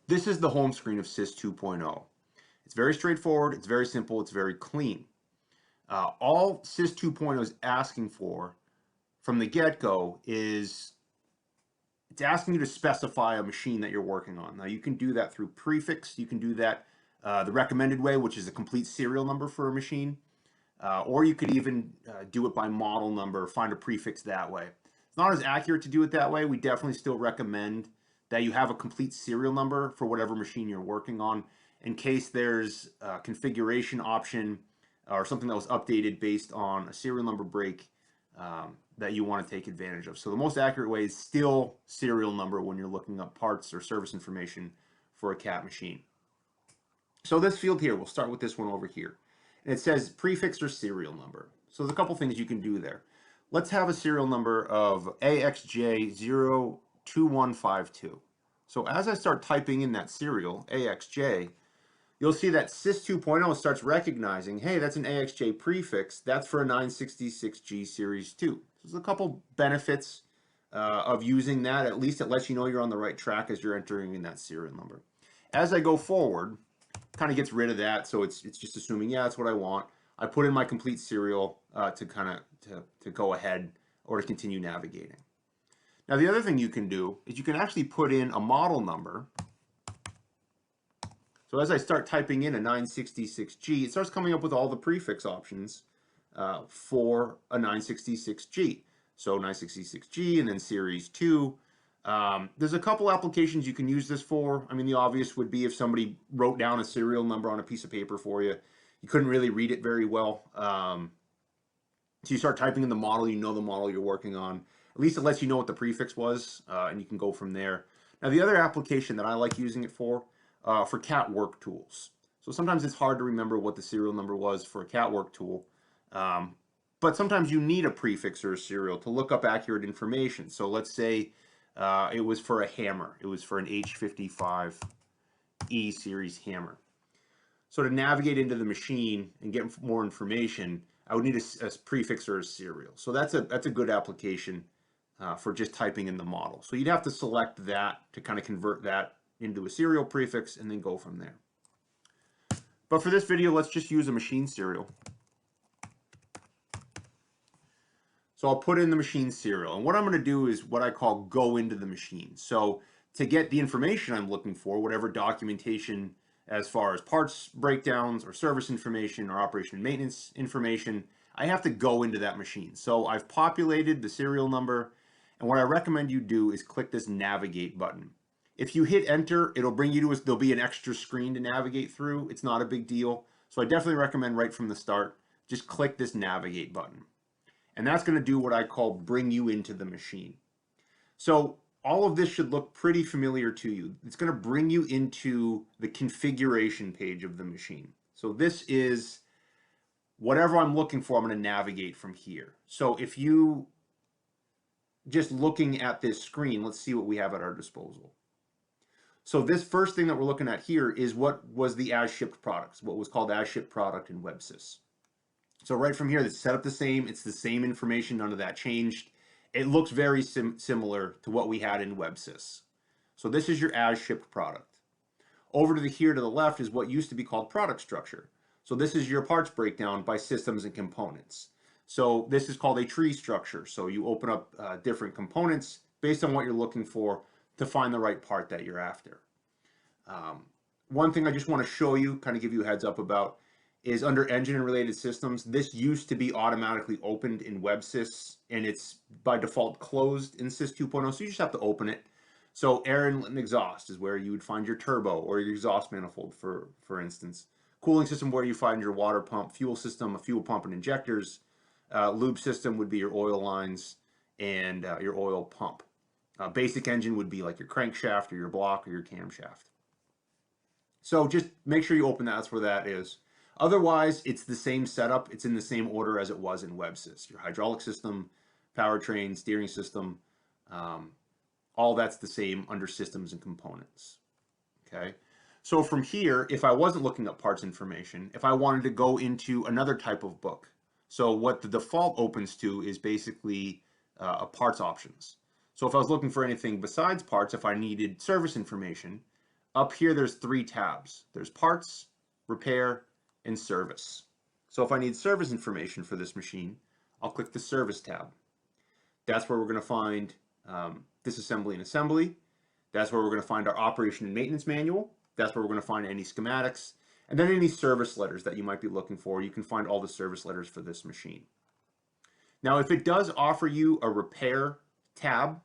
This is the home screen of SIS 2.0. It's very straightforward, it's very simple, it's very clean. All SIS 2.0 is asking for from the get-go is it's asking you to specify a machine that you're working on. Now you can do that through Prefix, you can do that the recommended way, which is a complete serial number for a machine, or you could even do it by model number, find a prefix that way. It's not as accurate to do it that way. We definitely still recommend that you have a complete serial number for whatever machine you're working on in case there's a configuration option or something that was updated based on a serial number break that you want to take advantage of. So the most accurate way is still serial number when you're looking up parts or service information for a CAT machine. So this field here, we'll start with this one over here. And it says prefix or serial number. So there's a couple things you can do there. Let's have a serial number of AXJ02152. So as I start typing in that serial, AXJ, you'll see that SIS 2.0 starts recognizing, hey, that's an AXJ prefix. That's for a 966G Series 2. So there's a couple benefits of using that. At least it lets you know you're on the right track as you're entering in that serial number. As I go forward, kind of gets rid of that, so it's just assuming, yeah, that's what I want. I put in my complete serial to go ahead or to continue navigating. Now the other thing you can do is you can actually put in a model number. So as I start typing in a 966G, it starts coming up with all the prefix options for a 966G. So 966G and then Series 2. There's a couple applications you can use this for. I mean, the obvious would be if somebody wrote down a serial number on a piece of paper for you. You couldn't really read it very well. So you start typing in the model, you know the model you're working on. At least it lets you know what the prefix was, and you can go from there. Now, the other application that I like using it for CAT work tools. So sometimes it's hard to remember what the serial number was for a CAT work tool. But sometimes you need a prefix or a serial to look up accurate information. So let's say it was for a hammer. It was for an H55E series hammer. So to navigate into the machine and get more information, I would need a prefix or a serial. So that's a good application for just typing in the model. So you'd have to select that to kind of convert that into a serial prefix and then go from there. But for this video, let's just use a machine serial. So I'll put in the machine serial. And what I'm going to do is what I call go into the machine. So to get the information I'm looking for, whatever documentation as far as parts breakdowns or service information or operation and maintenance information, I have to go into that machine. So I've populated the serial number. And what I recommend you do is click this navigate button. If you hit enter, it'll bring you to there'll be an extra screen to navigate through. It's not a big deal. So I definitely recommend right from the start, just click this navigate button. And that's going to do what I call bring you into the machine. So all of this should look pretty familiar to you. It's going to bring you into the configuration page of the machine. So this is whatever I'm looking for, I'm going to navigate from here. So if you just looking at this screen, let's see what we have at our disposal. So this first thing that we're looking at here is what was the as shipped products, what was called as shipped product in WebSys. So right from here, it's set up the same. It's the same information. None of that changed. It looks very similar to what we had in WebSys. So this is your as shipped product. Over to here to the left is what used to be called product structure. So this is your parts breakdown by systems and components. So this is called a tree structure. So you open up different components based on what you're looking for to find the right part that you're after. One thing I just want to show you, kind of give you a heads up about, is under engine and related systems. This used to be automatically opened in WebSys, and it's by default closed in SIS 2.0, so you just have to open it. So air inlet and exhaust is where you would find your turbo or your exhaust manifold, for instance. Cooling system where you find your water pump, fuel system, a fuel pump and injectors. Lube system would be your oil lines and your oil pump. Basic engine would be like your crankshaft or your block or your camshaft. So just make sure you open that. That's where that is. Otherwise, it's the same setup. It's in the same order as it was in WebSys. Your hydraulic system, powertrain, steering system, all that's the same under systems and components. Okay. So from here, if I wasn't looking up parts information, if I wanted to go into another type of book, so what the default opens to is basically a parts options. So if I was looking for anything besides parts, if I needed service information, up here there's 3 tabs. There's parts, repair, and service. So if I need service information for this machine, I'll click the service tab. That's where we're going to find disassembly and assembly. That's where we're going to find our operation and maintenance manual. That's where we're going to find any schematics. And then any service letters that you might be looking for. You can find all the service letters for this machine. Now, if it does offer you a repair tab,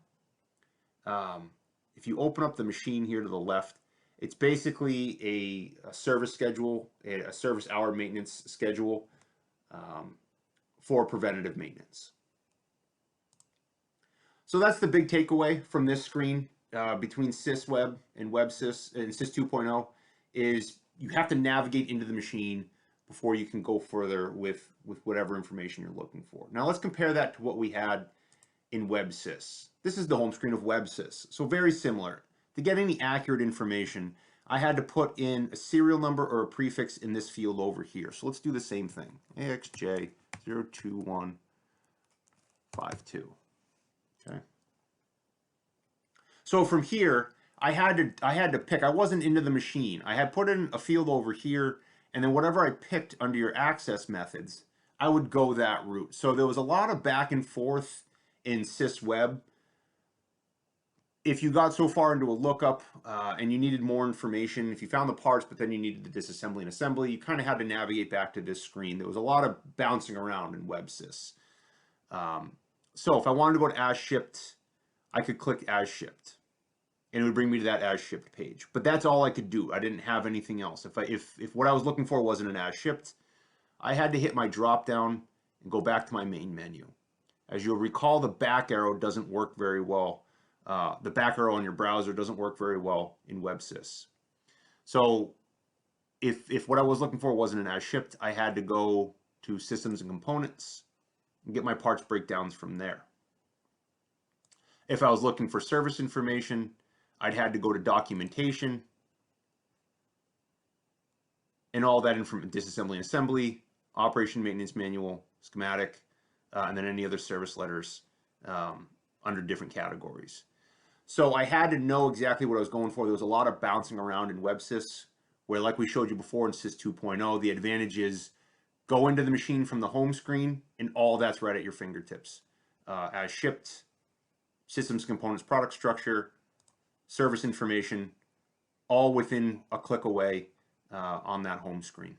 if you open up the machine here to the left, it's basically a service schedule, a service hour maintenance schedule for preventative maintenance. So that's the big takeaway from this screen between SysWeb and WebSys and Sys 2.0 is you have to navigate into the machine before you can go further with whatever information you're looking for. Now let's compare that to what we had in WebSys. This is the home screen of WebSys. So very similar. To get any accurate information, I had to put in a serial number or a prefix in this field over here. So let's do the same thing. AXJ02152. Okay. So from here, I had to pick. I wasn't into the machine. I had put in a field over here, and then whatever I picked under your access methods, I would go that route. So there was a lot of back and forth in SysWeb. If you got so far into a lookup and you needed more information, if you found the parts, but then you needed the disassembly and assembly, you kind of had to navigate back to this screen. There was a lot of bouncing around in WebSys. So if I wanted to go to as shipped, I could click as shipped, and it would bring me to that as shipped page. But that's all I could do. I didn't have anything else. If what I was looking for wasn't an as shipped, I had to hit my drop down and go back to my main menu. As you'll recall, the back arrow doesn't work very well. The back arrow on your browser doesn't work very well in WebSys. So if what I was looking for wasn't an as shipped, I had to go to systems and components and get my parts breakdowns from there. If I was looking for service information, I'd had to go to documentation and all that information, disassembly and assembly, operation maintenance manual, schematic, and then any other service letters under different categories. So I had to know exactly what I was going for. There was a lot of bouncing around in WebSys, where like we showed you before in Sys 2.0, the advantage is go into the machine from the home screen and all that's right at your fingertips. As shipped, systems, components, product structure, service information, all within a click away on that home screen.